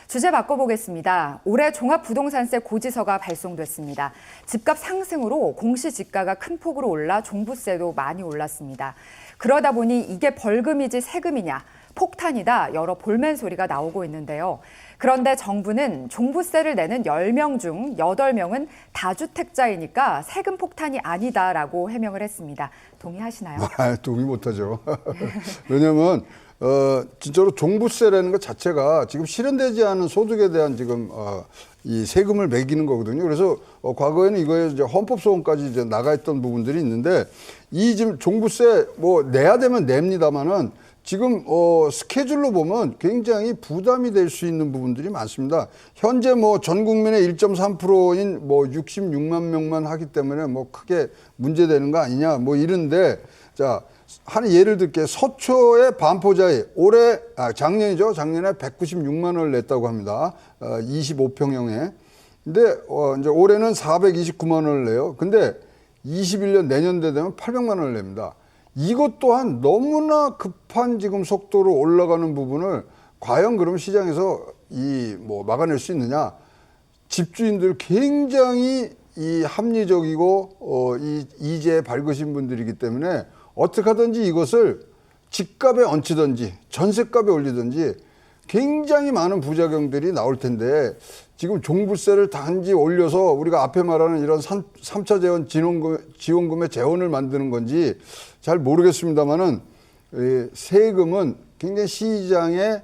주제 바꿔보겠습니다. 올해 종합부동산세 고지서가 발송됐습니다. 집값 상승으로 공시지가가 큰 폭으로 올라 종부세도 많이 올랐습니다. 그러다 보니 이게 벌금이지 세금이냐, 폭탄이다 여러 볼멘 소리가 나오고 있는데요. 그런데 정부는 종부세를 내는 10명 중 8명은 다주택자이니까 세금 폭탄이 아니다라고 해명을 했습니다. 동의하시나요? 동의 못하죠. 왜냐하면 진짜로 종부세라는 것 자체가 지금 실현되지 않은 소득에 대한 지금 이 세금을 매기는 거거든요. 그래서 과거에는 이거에 이제 헌법소원까지 이제 나가 있던 부분들이 있는데 이 지금 종부세 뭐 내야 되면 냅니다만은 지금 스케줄로 보면 굉장히 부담이 될 수 있는 부분들이 많습니다. 현재 뭐 전 국민의 1.3%인 뭐 66만 명만 하기 때문에 뭐 크게 문제되는 거 아니냐 뭐 이런데 자. 한 예를 들게 서초의 반포자이 작년이죠. 작년에 196만 원을 냈다고 합니다. 25평형에. 근데 이제 올해는 429만 원을 내요. 근데 21년 내년도 되면 800만 원을 냅니다. 이것 또한 너무나 급한 지금 속도로 올라가는 부분을 과연 그럼 시장에서 뭐 막아낼 수 있느냐? 집주인들 굉장히 이 합리적이고 이제에 밝으신 분들이기 때문에 어떻게 하든지 이것을 집값에 얹히든지 전세값에 올리든지 굉장히 많은 부작용들이 나올 텐데 지금 종부세를 단지 올려서 우리가 앞에 말하는 이런 3차 재원 지원금의 재원을 만드는 건지 잘 모르겠습니다만은 세금은 굉장히 시장의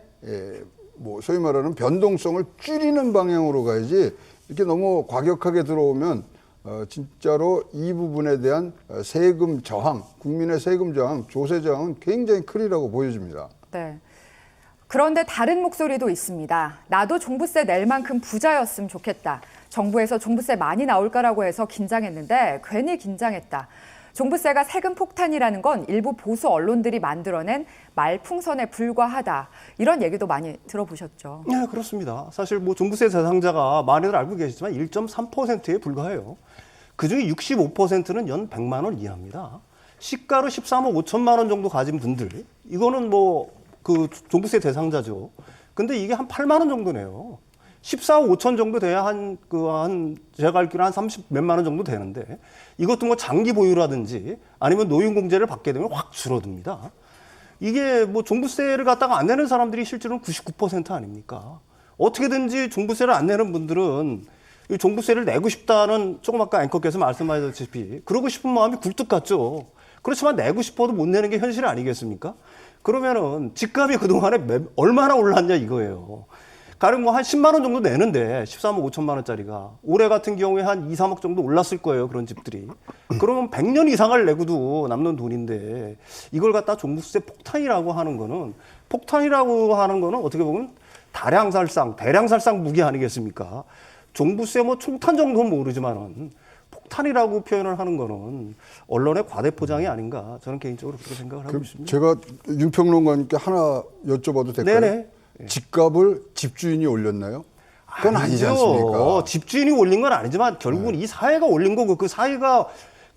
뭐 소위 말하는 변동성을 줄이는 방향으로 가야지 이렇게 너무 과격하게 들어오면 진짜로 이 부분에 대한 세금 저항, 국민의 세금 저항, 조세 저항은 굉장히 크리라고 보여집니다. 네. 그런데 다른 목소리도 있습니다. 나도 종부세 낼 만큼 부자였으면 좋겠다. 정부에서 종부세 많이 나올 거라고 해서 긴장했는데 괜히 긴장했다. 종부세가 세금 폭탄이라는 건 일부 보수 언론들이 만들어낸 말풍선에 불과하다. 이런 얘기도 많이 들어보셨죠? 네, 그렇습니다. 사실 뭐 종부세 대상자가 많이들 알고 계시지만 1.3%에 불과해요. 그중에 65%는 연 100만 원 이하입니다. 시가로 13억 5천만 원 정도 가진 분들, 이거는 뭐 그 종부세 대상자죠. 근데 이게 한 8만 원 정도 네요. 14억 5천 정도 돼야 제가 알기로 한 30 몇만 원 정도 되는데 이것도 뭐 장기 보유라든지 아니면 노인공제를 받게 되면 확 줄어듭니다. 이게 뭐 종부세를 갖다가 안 내는 사람들이 실제로는 99% 아닙니까? 어떻게든지 종부세를 안 내는 분들은 이 종부세를 내고 싶다는 조금 아까 앵커께서 말씀하셨다시피 그러고 싶은 마음이 굴뚝 같죠. 그렇지만 내고 싶어도 못 내는 게 현실 아니겠습니까? 그러면은 집값이 그동안에 얼마나 올랐냐 이거예요. 가령 뭐 한 10만 원 정도 내는데 13억 5천만 원짜리가 올해 같은 경우에 한 2, 3억 정도 올랐을 거예요. 그런 집들이. 그러면 100년 이상을 내고도 남는 돈인데 이걸 갖다 종부세 폭탄이라고 하는 거는 어떻게 보면 대량살상 무기 아니겠습니까? 종부세 뭐 총탄 정도는 모르지만은 폭탄이라고 표현을 하는 거는 언론의 과대 포장이 아닌가 저는 개인적으로 그렇게 생각을 하고 있습니다. 제가 윤평론가님께 하나 여쭤봐도 될까요? 네네. 집값을 집주인이 올렸나요? 그건 아니지 않습니까? 집주인이 올린 건 아니지만 결국은 이 사회가 올린 거고 그 사회가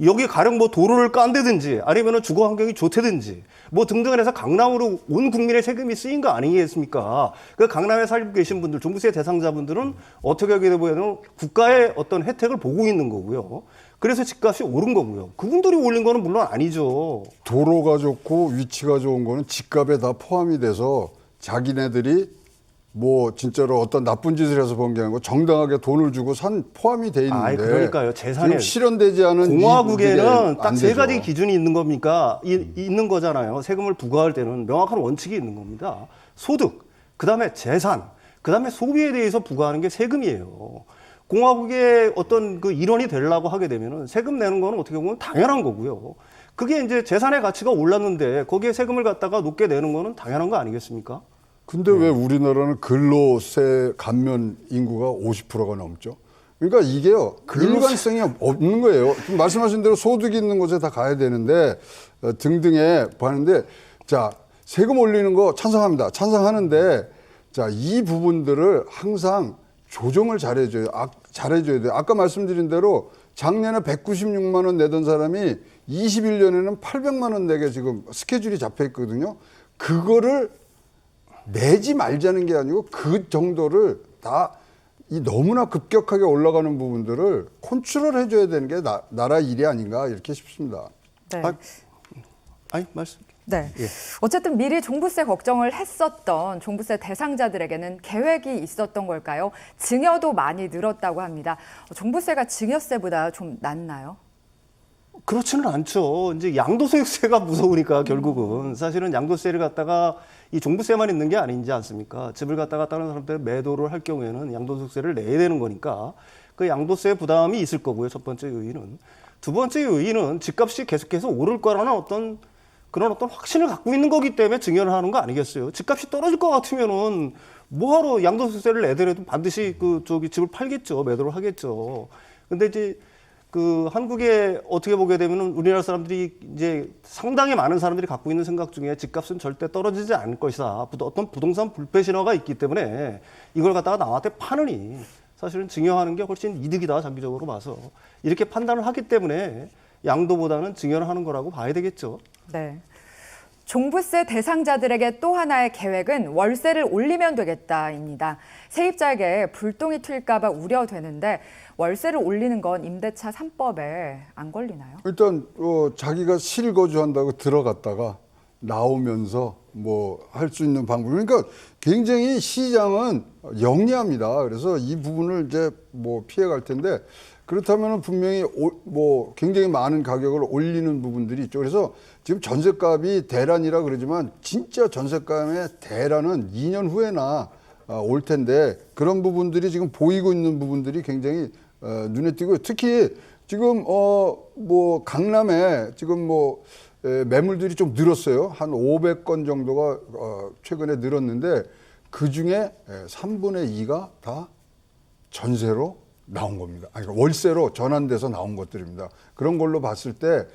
여기 가령 뭐 도로를 깐다든지 아니면 주거 환경이 좋다든지 뭐 등등을 해서 강남으로 온 국민의 세금이 쓰인 거 아니겠습니까? 그 강남에 살고 계신 분들, 종부세 대상자분들은 어떻게 하게 되면 국가의 어떤 혜택을 보고 있는 거고요. 그래서 집값이 오른 거고요. 그분들이 올린 거는 물론 아니죠. 도로가 좋고 위치가 좋은 거는 집값에 다 포함이 돼서 자기네들이 뭐 진짜로 어떤 나쁜 짓을 해서 번 게 아니고 정당하게 돈을 주고 포함이 돼 있는데 그러니까요. 재산에 지금 실현되지 않은 공화국에는 딱 세 가지 기준이 있는 겁니까? 있는 거잖아요. 세금을 부과할 때는 명확한 원칙이 있는 겁니다. 소득, 그다음에 재산, 그다음에 소비에 대해서 부과하는 게 세금이에요. 공화국의 어떤 그 일원이 되려고 하게 되면은 세금 내는 거는 어떻게 보면 당연한 거고요. 그게 이제 재산의 가치가 올랐는데 거기에 세금을 갖다가 높게 내는 거는 당연한 거 아니겠습니까? 근데 왜 우리나라는 근로세 감면 인구가 50%가 넘죠? 그러니까 이게요, 일관성이 없는 거예요. 지금 말씀하신 대로 소득이 있는 곳에 다 가야 되는데, 등등에 하는데, 자, 세금 올리는 거 찬성합니다. 찬성하는데, 자, 이 부분들을 항상 조정을 잘해줘야 돼요. 아까 말씀드린 대로 작년에 196만 원 내던 사람이 21년에는 800만 원 내게 지금 스케줄이 잡혀 있거든요. 그거를 내지 말자는 게 아니고 그 정도를 다 이 너무나 급격하게 올라가는 부분들을 컨트롤 해줘야 되는 게 나라 일이 아닌가 이렇게 싶습니다. 네. 아니 말씀. 네. 예. 어쨌든 미리 종부세 걱정을 했었던 종부세 대상자들에게는 계획이 있었던 걸까요? 증여도 많이 늘었다고 합니다. 종부세가 증여세보다 좀 낫나요? 그렇지는 않죠. 이제 양도소득세가 무서우니까 결국은 사실은 양도세를 갖다가 이 종부세만 있는 게 아니지 않습니까? 집을 갖다가 다른 사람들 매도를 할 경우에는 양도소득세를 내야 되는 거니까 그 양도세 부담이 있을 거고요. 첫 번째 요인은. 두 번째 요인은 집값이 계속해서 오를 거라는 어떤 확신을 갖고 있는 거기 때문에 증여를 하는 거 아니겠어요? 집값이 떨어질 것 같으면은 뭐하러 양도소득세를 내더라도 반드시 집을 팔겠죠. 매도를 하겠죠. 근데 이제 한국에 어떻게 보게 되면은 우리나라 사람들이 이제 상당히 많은 사람들이 갖고 있는 생각 중에 집값은 절대 떨어지지 않을 것이다. 어떤 부동산 불패 신화가 있기 때문에 이걸 갖다가 남한테 파느니 사실은 증여하는 게 훨씬 이득이다. 장기적으로 봐서. 이렇게 판단을 하기 때문에 양도보다는 증여를 하는 거라고 봐야 되겠죠. 네. 종부세 대상자들에게 또 하나의 계획은 월세를 올리면 되겠다입니다. 세입자에게 불똥이 튈까 봐 우려되는데 월세를 올리는 건 임대차 3법에 안 걸리나요? 일단 자기가 실거주한다고 들어갔다가 나오면서 뭐 할 수 있는 방법. 그러니까 굉장히 시장은 영리합니다. 그래서 이 부분을 이제 뭐 피해갈 텐데 그렇다면 분명히 뭐 굉장히 많은 가격을 올리는 부분들이 있죠. 그래서 지금 전셋값이 대란이라 그러지만 진짜 전셋값의 대란은 2년 후에나 올 텐데 그런 부분들이 지금 보이고 있는 부분들이 굉장히 눈에 띄고요. 특히 지금 뭐 강남에 지금 뭐 매물들이 좀 늘었어요. 한 500건 정도가 최근에 늘었는데 그 중에 3분의 2가 다 전세로 나온 겁니다. 아니, 그러니까 월세로 전환돼서 나온 것들입니다. 그런 걸로 봤을 때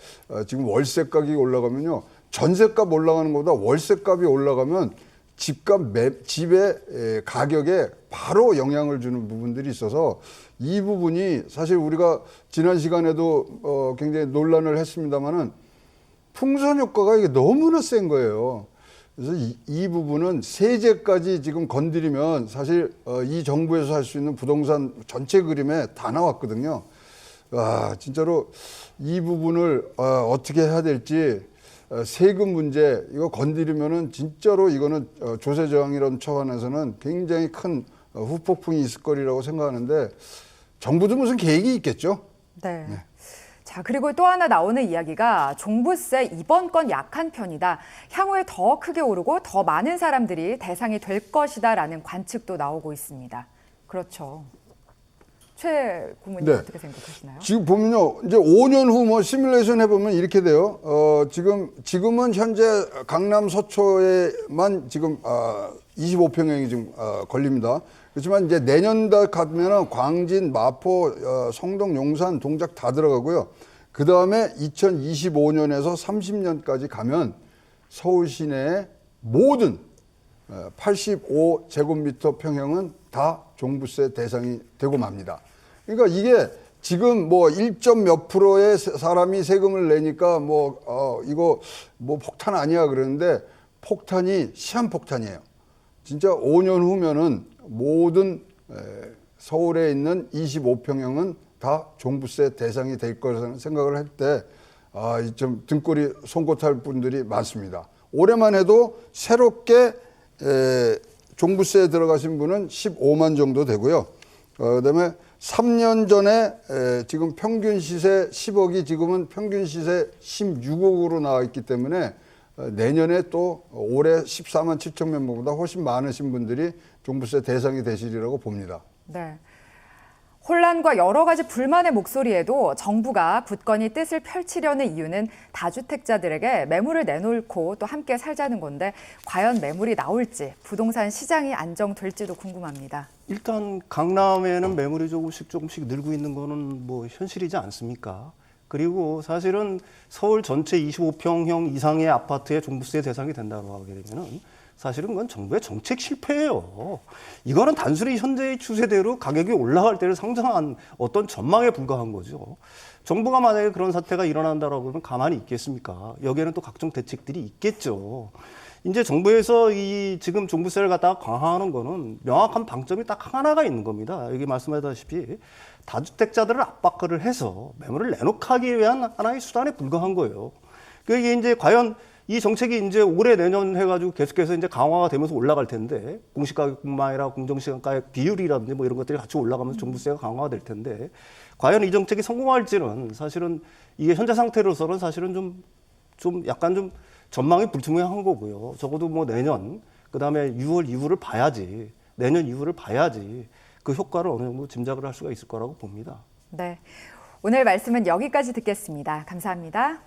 지금 월세 가격이 올라가면요. 전세값 올라가는 것보다 월세값이 올라가면 집의 가격에 바로 영향을 주는 부분들이 있어서 이 부분이 사실 우리가 지난 시간에도 굉장히 논란을 했습니다마는 풍선 효과가 이게 너무나 센 거예요. 그래서 이 부분은 세제까지 지금 건드리면 사실 이 정부에서 할 수 있는 부동산 전체 그림에 다 나왔거든요. 진짜로 이 부분을 어떻게 해야 될지 세금 문제 이거 건드리면은 진짜로 이거는 조세 저항이라는 차원에서는 굉장히 큰 후폭풍이 있을 거리라고 생각하는데 정부도 무슨 계획이 있겠죠? 네. 자, 그리고 또 하나 나오는 이야기가 종부세 이번 건 약한 편이다. 향후에 더 크게 오르고 더 많은 사람들이 대상이 될 것이다라는 관측도 나오고 있습니다. 그렇죠. 최 고문님 네. 어떻게 생각하시나요? 지금 보면요, 이제 5년 후 뭐 시뮬레이션 해보면 이렇게 돼요. 지금은 현재 강남 서초에만 지금 25평형이 지금 걸립니다. 그렇지만 이제 내년 달 가면은 광진, 마포, 성동, 용산, 동작 다 들어가고요. 그 다음에 2025년에서 30년까지 가면 서울 시내의 모든 85제곱미터 평형은 다 종부세 대상이 되고 맙니다. 그러니까 이게 지금 뭐 1점 몇 프로의 사람이 세금을 내니까 이거 뭐 폭탄 아니야 그러는데 폭탄이 시한폭탄이에요. 진짜 5년 후면은 모든 서울에 있는 25평형은 다 종부세 대상이 될 거라는 생각을 할 때 좀 등골이 송곳할 분들이 많습니다. 올해만 해도 새롭게 종부세에 들어가신 분은 15만 정도 되고요. 그다음에 3년 전에 지금 평균 시세 10억이 지금은 평균 시세 16억으로 나와 있기 때문에 내년에 또 올해 14만 7천 명보다 훨씬 많으신 분들이 종부세 대상이 되시리라고 봅니다. 네. 혼란과 여러 가지 불만의 목소리에도 정부가 굳건히 뜻을 펼치려는 이유는 다주택자들에게 매물을 내놓고 또 함께 살자는 건데 과연 매물이 나올지 부동산 시장이 안정될지도 궁금합니다. 일단 강남에는 매물이 조금씩 늘고 있는 거는 뭐 현실이지 않습니까? 그리고 사실은 서울 전체 25평형 이상의 아파트의 종부세 대상이 된다고 하게 되면은 사실은 그건 정부의 정책 실패예요. 이거는 단순히 현재의 추세대로 가격이 올라갈 때를 상정한 어떤 전망에 불과한 거죠. 정부가 만약에 그런 사태가 일어난다고 하면 가만히 있겠습니까? 여기에는 또 각종 대책들이 있겠죠. 이제 정부에서 이 지금 종부세를 갖다가 강화하는 거는 명확한 방점이 딱 하나가 있는 겁니다. 여기 말씀하셨다시피 다주택자들을 압박을 해서 매물을 내놓기 위한 하나의 수단에 불과한 거예요. 그게 이제 과연 이 정책이 이제 올해 내년 해가지고 계속해서 이제 강화가 되면서 올라갈 텐데 공시가격뿐만 아니라 공정시가격 비율이라든지 뭐 이런 것들이 같이 올라가면서 종부세가 강화가 될 텐데 과연 이 정책이 성공할지는 사실은 이게 현재 상태로서는 사실은 좀 약간 좀 전망이 불투명한 거고요. 적어도 뭐 내년 그다음에 6월 이후를 봐야지 내년 이후를 봐야지 그 효과를 어느 정도 짐작을 할 수가 있을 거라고 봅니다. 네, 오늘 말씀은 여기까지 듣겠습니다. 감사합니다.